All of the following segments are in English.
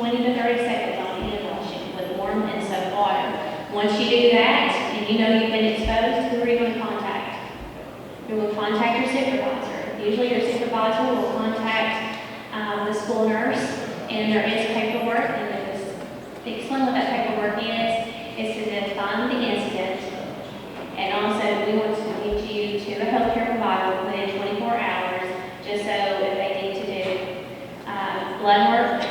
20 to 30 seconds on hand washing with warm and soap water. Once you do that, and you know you've been exposed, who are you going to contact? You will contact your supervisor. Usually your supervisor will contact the school nurse, and there is paperwork, and just explain what that paperwork is to define the incident, and also we want to get you to a healthcare provider within 24 hours, just so if they need to do blood work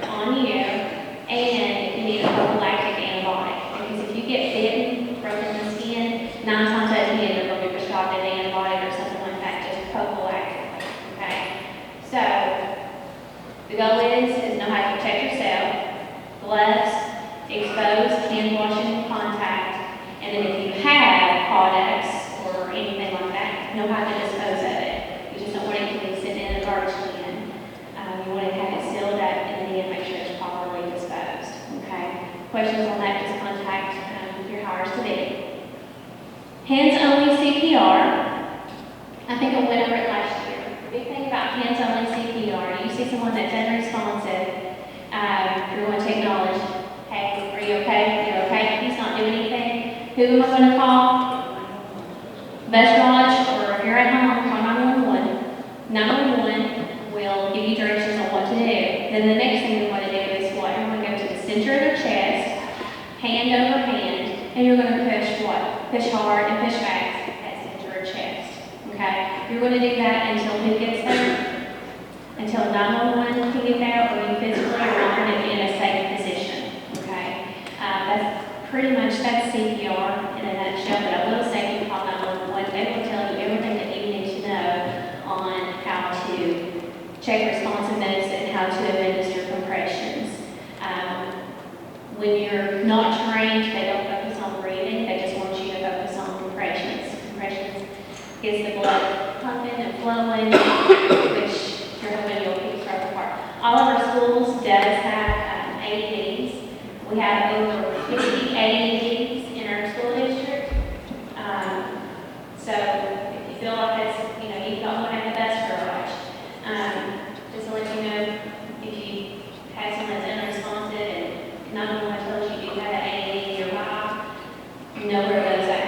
on you, and if you need a prophylactic antibiotic, because if you get bitten, broken the skin, 9 times out of 10 you're going to be prescribed an antibiotic or something like that, just prophylactic. Okay, so the goal is know how to protect yourself, gloves, exposed, hand washing, contact, and then if you have products or anything like that, know how to dispose of it. You just don't want it to be sitting in a garbage can. You want to have it sealed up and then make sure it's properly disposed. Okay. Questions on that? Just contact your powers to be. Hands-only CPR. I think I went over it last year. The big thing about hands-only CPR, you see someone that's unresponsive, you're going to acknowledge, hey, are you okay? You're okay? He's not doing anything. Who am I going to call? Best Lodge, or if you're at home, call 911. 911 will give you directions on what to do. Then the next thing you want to do is what? You're going to go to the center of the chest, hand over hand, and you're going to push what? Push hard and push fast at center of chest. Okay? You're going to do that until who gets there? Until 911 can get there, or you physically are going to be in a safe position. Okay? That's pretty much that's CPR in a nutshell, but I will say if you call 911, they will tell you everything that you need to know on how to check responsiveness and how to administer compressions. When you're not trained, they don't focus on breathing, they just want you to focus on compressions. Compressions gets the blood pumping and flowing, which you're hoping you'll keep stroke apart. All of our schools does have AEDs. We have over 50 AEDs in our school district. So if you feel like that's, you don't want to have the best garage. Just to let you know, if you have someone that's unresponsive and not one tells you have an AED nearby, you know where it goes at.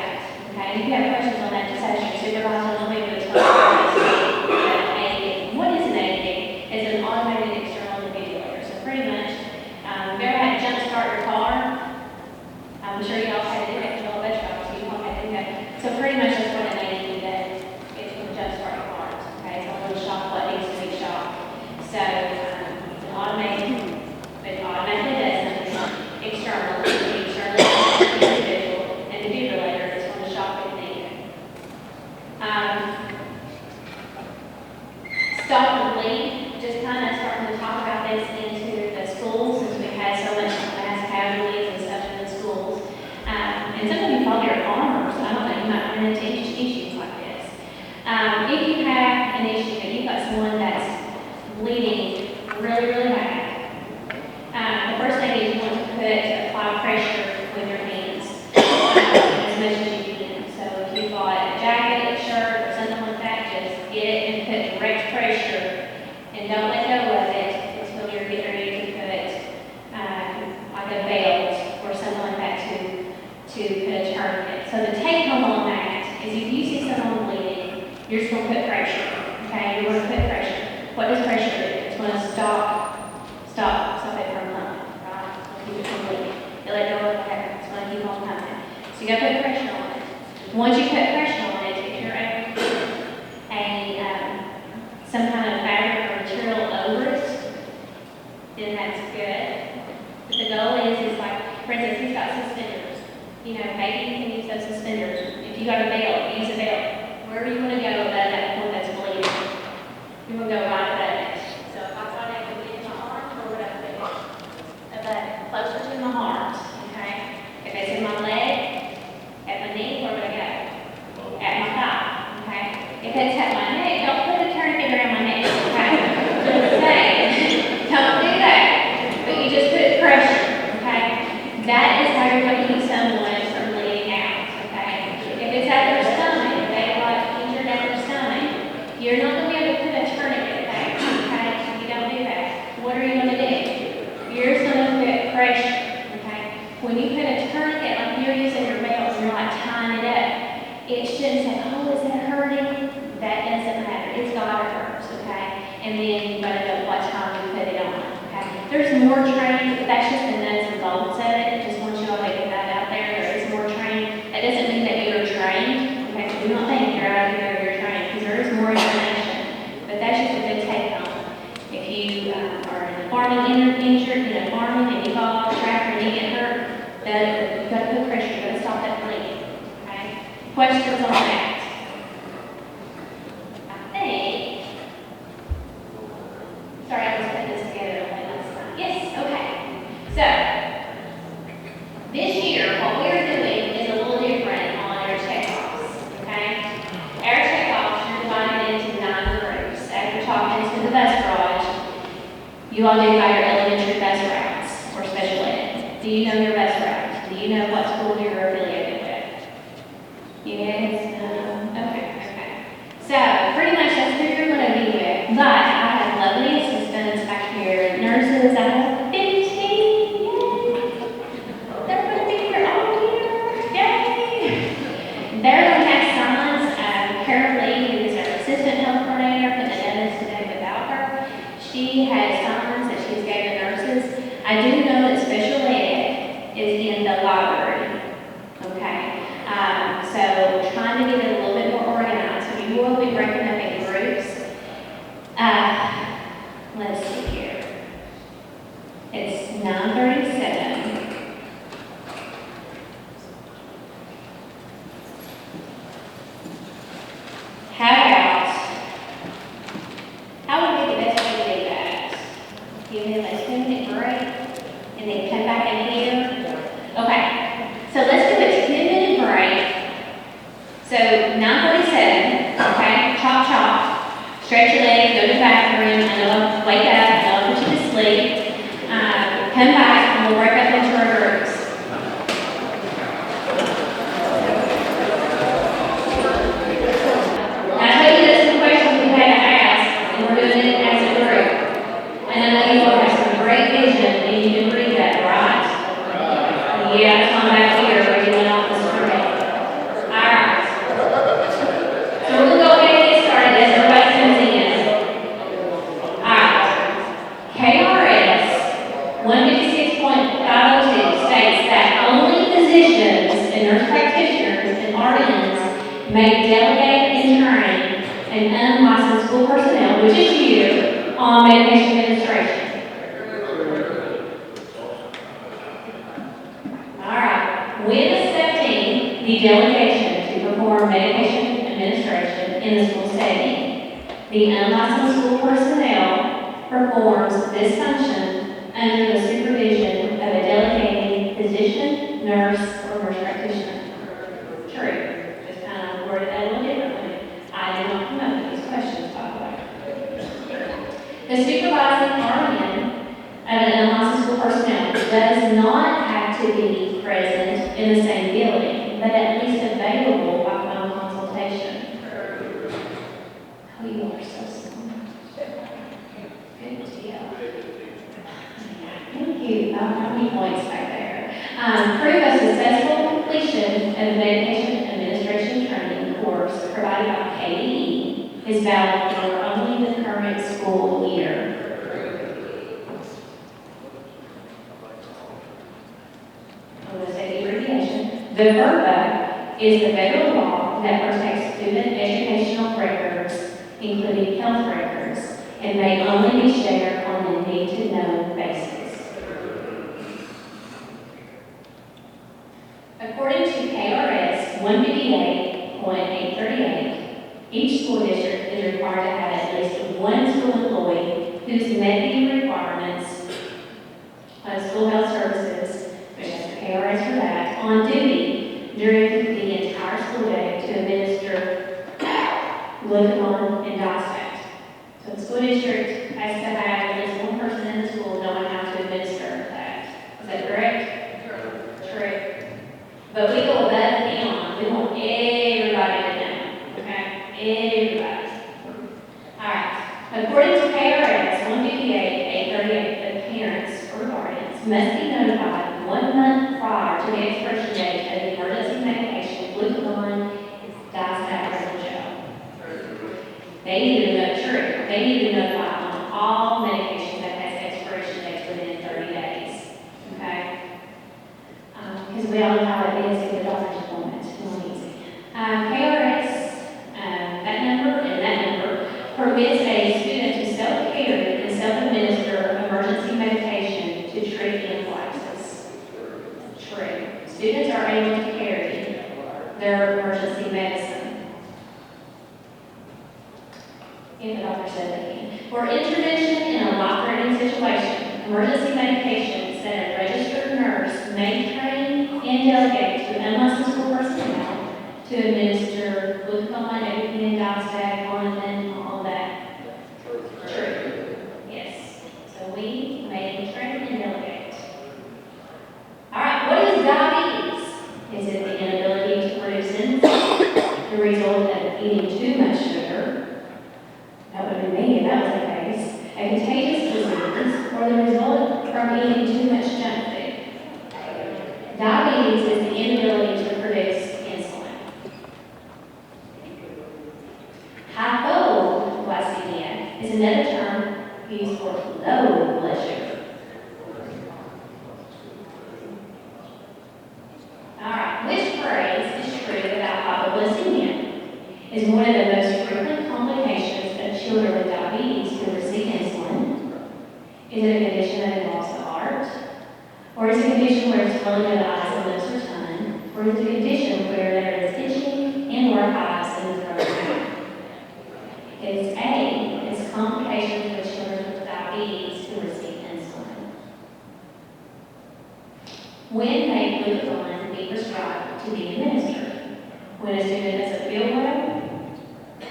Okay? If you have questions on that, just ask your supervisor. They'll be able to tell you about an AED. What is an AED? It's an automated external defibrillator. So pretty much, if you ever had to jump start your car, I'm sure y'all had to do that, y'all best drivers, so you won't have to do that. So pretty much that's what an AED does. It's going to jump start your cars. Okay? It's going to shock what needs to be shocked. So it automatically does something external, individual, and defibrillator is going to shock it needed. Stop and bleed, just kind of starting to talk about this into the schools, since we've had so much mass casualties and stuff in the schools. And some of you probably are farmers, I don't know, you might run into issues like this. If you have an issue that you've got someone that's bleeding really, really bad, the first thing is you want to apply pressure with your hands as much as you can. So if you've got a jacket, a shirt, or something like that, just get it and put direct pressure, and don't let go of it until you're getting ready to put like a belt or something like that to put a tourniquet. So the take home on that is if you see someone bleeding, you're just going to put pressure. Okay, you're going to put pressure. What does pressure do? It's going to stop it from pumping, right? Keep it from bleeding. You let go of that, it's going to keep on pumping. So you got to put pressure on it. Once you put pressure on it, if you're able to put some kind of fabric or material over it, then that's good. But the goal is like, for instance, he's got suspenders. Maybe you can use those suspenders. If you got a belt, use a belt. Where are you going to go above that point that's bleeding? You're going to go right above it. So if I thought I could get in my arm, where would I put it? Above it, closer to my heart. Okay? If it's in my leg, at my knee, where would I go? At my thigh. Okay? If it's at my neck, don't put a tourniquet around my neck. Okay? Just saying. Don't do that. But you just put pressure. Okay? That is how you're going to keep someone from bleeding out. Okay? If it's at their stomach, if they've got injured at more training, that's just the nuts and bolts of it, just want you all to get that out there, there is more training. That doesn't mean that you're trained, okay, so do not think you're out of here, you're trained, because there is more information, but that's just a good take home. If you are in the farming injured, farming, and you fall off the tractor and you get hurt, you've got to put pressure, you've got to stop that bleeding, okay? Questions on that? Sorry, I was putting this together last night. Yes, okay. So, this year, what we're doing is a little different on our checkoffs, okay? Our checkoffs are divided into 9 groups. After talking to the bus garage, you all do by your elementary bus routes or special ed. Do you know your bus route? Do you know what school you're affiliated with? Yes? Okay. So, pretty much that's who you're going to be with. But I have lovely assistants back here, nurses. I have 15. Yay! They're going to be here all year. Yay! They're going to have signs. Carol Lee, who is our assistant health coordinator, put the dentist today without her. She has signs that she's gave the nurses. I do know that special ed is in the library. Okay. So trying to get it a little bit more organized. So you will be breaking up into groups. Let's see here. It's 9:37. How would be the best way to do that? Give them a 10-minute break and then come back in here? Okay, so let's do a 10-minute break. So 9:47, okay, chop, stretch your legs, go to the bathroom, I know, wake up, I know I'll put you to sleep. Come back and we'll break up into our groups. Now I tell you this is a question we had to ask, and we're doing it as a group. And I know you all have some great vision and you can read that, right? Yeah, come back here where you went off the screen. Alright. So we'll go ahead and get started as everybody comes in. Alright. KRS 156.502 states that only physicians and nurse practitioners and RNs may delegate and train an unlicensed school personnel, which is you, on medication administration. Alright. When accepting the delegation to perform medication administration in the school setting, the unlicensed school personnel performs this function under the supervision of a delegating physician, nurse, or nurse practitioner. True. Just kind of worded that a little differently. I did not come up with these questions, by the way. The supervising RN of an unlicensed school personnel does not have to be present in the same building, but at least available by phone consultation. Oh, you are so smart. Good deal. Thank you. How many points back there? Prove a successful completion of the medication administration training course provided by KDE is valid for only the current school year. I'm going to say the abbreviation. The VRBA is the federal law that protects student educational records, including health records, and may only be shared on a need-to-know basis. According to KRS 158.838, each school district is required to have at least one school employee who's met the requirements of school health services, which is the KRS for that, on duty during the entire school day to administer glucagon and Diastat. So the school district has to have at least one person in the school knowing how to administer that. Is that correct? Correct. But we go above and beyond. We want everybody to know. Okay? Everybody. Alright. According to KRS 158.838, the parents or guardians must be notified 1 month prior to the expiration date of the emergency medication, glucagon, Diastat, gel. They need to know, true. They need to notify on all medication that has expiration dates within 30 we all know how it is to get a doctor's appointment. It's not easy. KRS, that number permits a student to self-carry and self-administer emergency medication to treat anaphylaxis. True. Students are able to carry their emergency medicine if the doctor says they can. For intervention in a life-threatening situation, emergency medications that a registered nurse may train and delegate to unlicensed personnel to administer glucagon, EpiPen, Diastag, Clonidine, all that. True. Yes. So we may train and delegate. All right. What is diabetes? Is it the inability to produce insulin, the result of eating too much sugar? That would be me if that was the case. A contagious disease, or the result from eating too much junk food. Diabetes is the inability to produce insulin. Hypoglycemia is another term used for low blood sugar. All right, which phrase is true about hypoglycemia? Is one of the most frequent complications of children with diabetes who receive insulin? Is it a condition that involves the heart? Or is it a condition where swelling of the eyes and lips or tongue? Or is it a condition where there is itching and or hives in the throat and mouth? It's A. It's complications with children with diabetes who receive insulin. When may glucagon be prescribed to be administered? When a student doesn't feel well?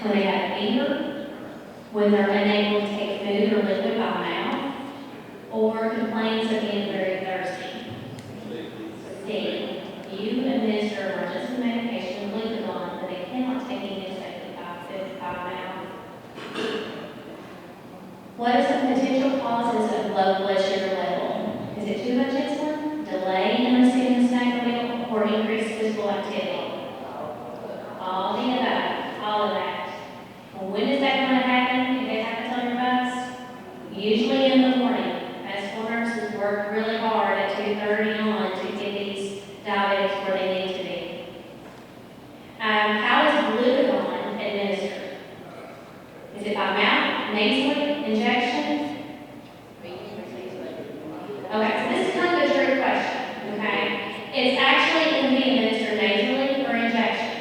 When they have fever? When they're unable to take food or liquid by mouth? Or complains of being very thirsty? C. You administer emergency medication glucagon, but they cannot take it safely by mouth. What are some potential causes of low blood sugar level? Is it too much insulin, delay in receiving snack meal, or increased physical activity? All the above, all of that. Well, when is that going to happen? If it happens on your bus? Usually in the morning. As school nurses work really hard at 2:30 on to get these diabetics where they need to be. How is glucagon administered? Is it by mouth, nasally, injection? Okay, so this is kind of a trick question, okay? It's actually, it can be administered nasally or injection.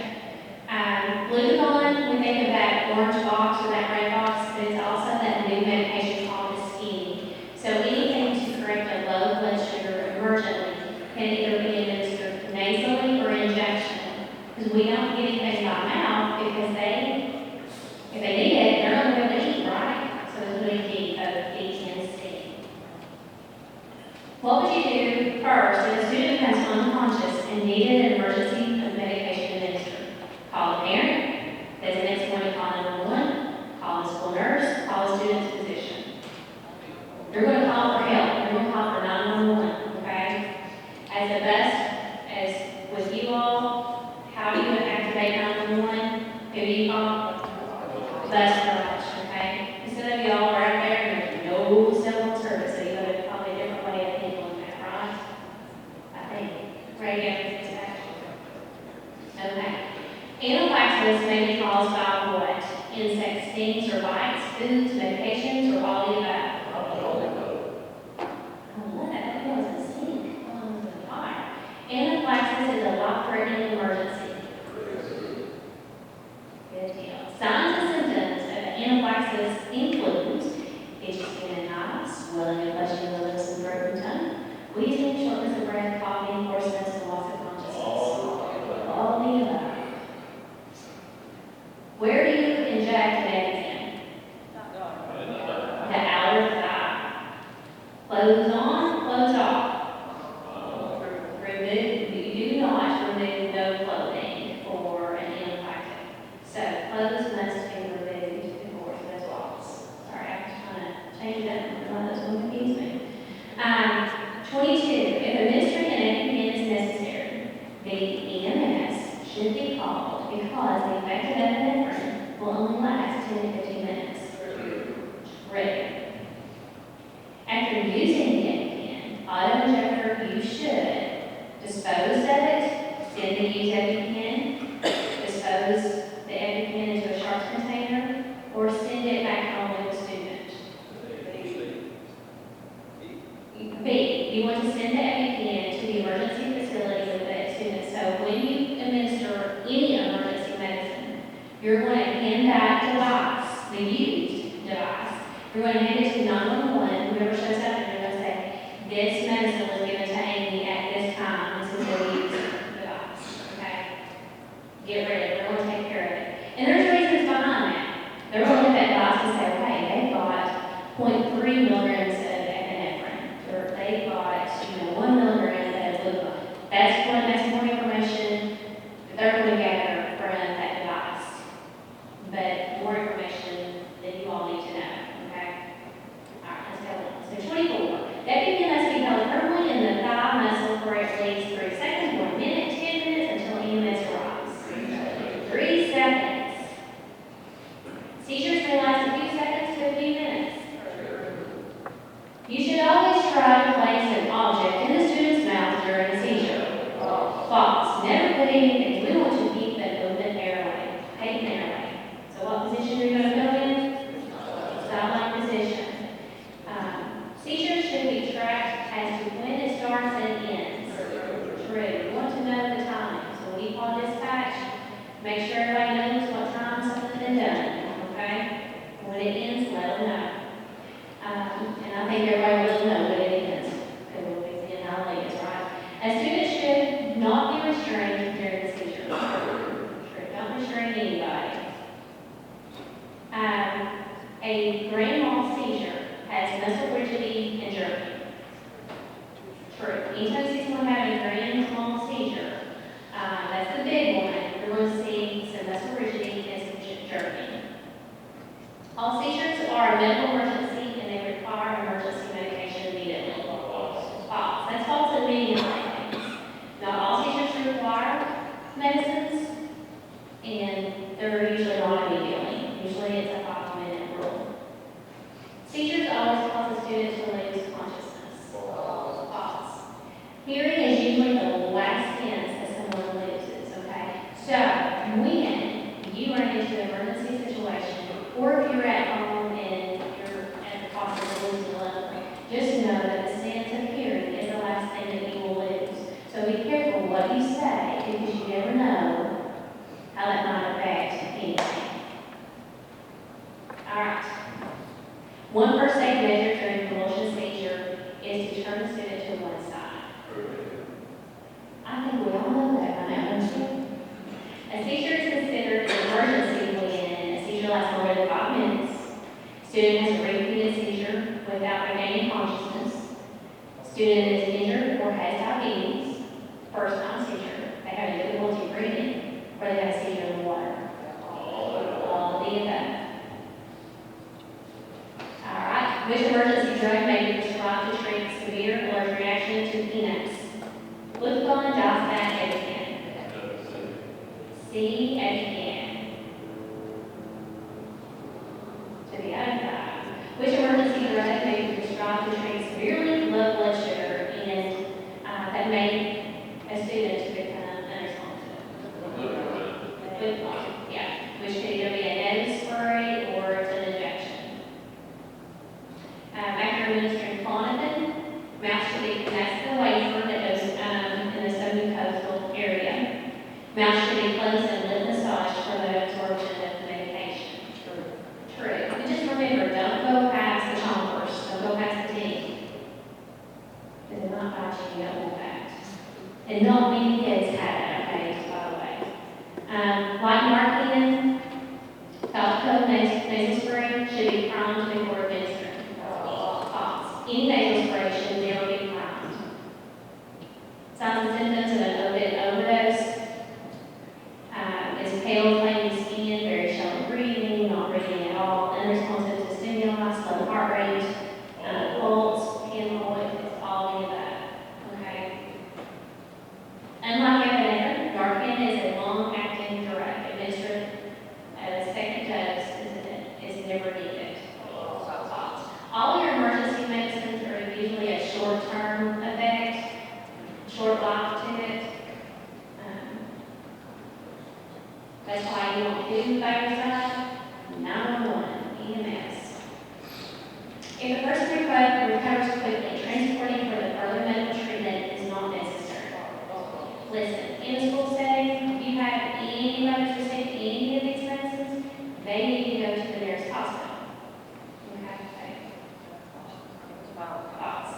Glucagon, we think of that orange box or that red box, but it's also that new medication called Skinny. So anything to correct a low blood sugar emergently can either be administered nasally or injection. Because we don't get anything by mouth because if they need it, they're not going to be able to eat, right? So it's going to be both B and C. What would you do first if a student becomes unconscious and needed an emergency medication administered? Call a parent, designate someone to call 911, call the school nurse, call the student's physician. You're going to call for help. You're going to call for 911, okay? As the best as with you all, how do you activate 911? Who do you call? Bus garage, okay? Instead of y'all are out there and there's no cell phone service, so you have a probably a different way of handling that, right? I think. Radio dispatch. Okay. Anaphylaxis may be caused by what? Insect stings or bites, foods, medications, or all the above. That was a stink. Fire. Anaphylaxis is a life-threatening emergency. Good deal. Signs and symptoms of anaphylaxis include itchy skin and eyes, swelling and flushing of the lips and throat and tongue, wheezing, shortness of breath, coughing, hoarseness, and loss of consciousness. All the above. Where do you inject an EpiPen? The outer thigh. Clothes on, clothes off. You do not remove no clothing for an anaphylactic. So clothes must be removed before those walks. Sorry, I was trying to change it up. One of those will confuse me. 22. If administering an EpiPen is necessary, the EMS should be called because the effective epinephrine will only last 10 to 15 minutes. Ready. After using the EpiPen, auto-injector, you should dispose of it, send the used EpiPen, dispose the EpiPen into a sharps container, or send it back home with the student. B, you want to send the EpiPen to the emergency facility with the student. So when you administer any emergency medicine, you're going to hand that device, the used device, you're going to hand it to 911, whoever shows up, and you're going to say, this medicine was given to Amy at this time, this is the used device, okay? Get rid of it, they're going to take care of it. And there's reasons behind that. They're going to look at that device and say, okay, they've got 0.3 milligrams of epinephrine, or they've got, 1 milligram of lupa. That's more information that they're going to gather from that device. But more information that you all need to know, okay? All right, let's go on. So 24. That EpiPen must be held firmly in the thigh muscle for at least 3 seconds, 1 minute, 10 minutes until EMS arrives. 3 seconds. Seizures may last a few seconds to a few minutes. You should always try to place an object in the student's mouth during a seizure. False. Never put anything. We want to keep an open airway, patent airway. So what position are you going to go in? Sideline position. Seizures should be tracked as to when it starts and ends. True. You want to know the time. So when you call dispatch, make sure everybody knows what time something's been done. Okay? When it ends, let them know. And I think everybody will know what it ends. Because we'll be seeing how late it's right. A student should not be restrained during the seizure. True. Don't restrain anybody. A grand mal seizure has muscle rigidity and jerking. True. Anytime you see someone having a grand mal seizure, that's the big one. You're going to see some muscle rigidity and some jerking. All seizures are a medical emergency and they require emergency medication immediately. False. That's false in many things. Not all seizures require medicines, and they're usually not immediately. Usually it's a 5-minute rule. Seizures always cause a student to lose consciousness. False. Hearing is usually the last sense that someone loses, okay? So, when you run into an emergency situation, or if you're at home and you're at the cost of losing a loved one, just know that the sense of hearing is the last thing that you will lose. So be careful what you say, because you never know how that might affect anything. All right. One first aid measure during convulsion seizure is to turn the student to one side. I think we all know that by now, don't you? A seizure is considered an emergency when a seizure lasts more than 5 minutes. Student has a repeated seizure without regaining consciousness. Student is injured or has diabetes. First time seizure. They have difficulty breathing, or they have a seizure in the water. All of the above. All right. Which emergency drug may be prescribed to treat severe allergic reaction to peanuts? Glucagon, Diastat, EpiPen. C, EpiPen. To the other side. Which emergency drug may be prescribed to treat severely low blood sugar and that may a student to become unresponsive? Glucagon, yeah. Which could either be a nose spray or it's an injection. After administering Clonopin, mouth should be, that's the wafer that goes in the submucosal area. Mouth should be closed and lip massaged for the absorption of the medication. True. And just remember, don't go past the chompers. Don't go past the teeth. Because they're not bite you, you don't want that. And not many kids have it, okay, by the way. Like Narcan, Valco nasal spray should be primed before administering. Any nasal spray should never be primed. Signs and symptoms of an opiate overdose is pale, clammy skin, very shallow breathing, not breathing at all, unresponsive to stimuli, slow heart rate, pulse, pinhole, it's all of that. Okay. Unlike epinephrine, Narcan is a long-acting drug administered do by your side, 911, EMS. If a person recovers quickly, transporting for the further medical treatment is not necessary. Listen, in a school setting, if you have anybody's received any of these medicines, they need to go to the nearest hospital. Okay. Thoughts?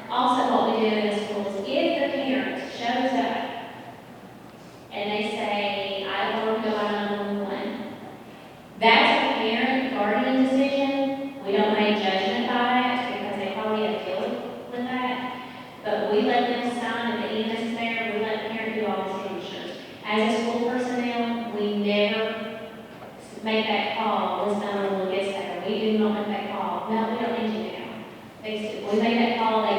Also, what we do in the schools, if the parent shows up and they say, I don't want to go by 911, that's a parent guardian decision. We don't make judgment by that because they probably have dealt with that. But we let them sign at the EMS is there. We let the parent do all the signatures. As a school personnel, we never make that call once 911 gets there. We do not make that call. No, we don't need you now. We make that call, they